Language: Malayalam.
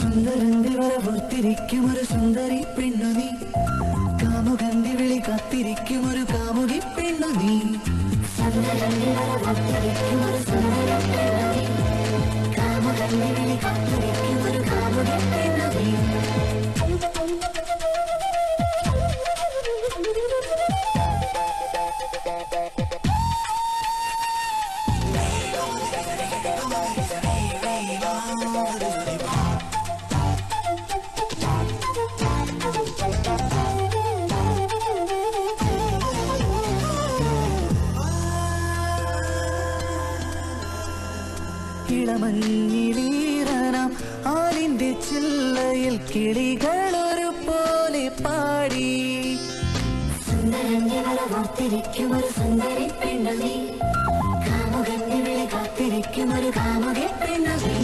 സുന്ദരന്റെ വരവോർത്തിരിക്കും ഒരു സുന്ദരി പെണ്ണു നീ, കാമുകന്റെ വിളി കാത്തിരിക്കും ഒരു കാമുകി പെണ്ണു നീ. സുന്ദരന്റെ വരവോർത്തിരിക്കും ഒരു സുന്ദരി പെണ്ണു നീ, കാമുകന്റെ വിളി കാത്തിരിക്കും ഒരു കാമുകി പെണ്ണു നീ. ഇളമഞ്ഞിലീറനാം ആലിന്റെ ചില്ലയിൽ കിളികളൊരു പോലെ പാടി. സുന്ദരന്റെ വരവോർത്തിരിക്കും ഒരു സുന്ദരി പെണ്ണു നീ, കാമുകന്റെ വിളി കാത്തിരിക്കും ഒരു കാമുകി പെണ്ണു നീ.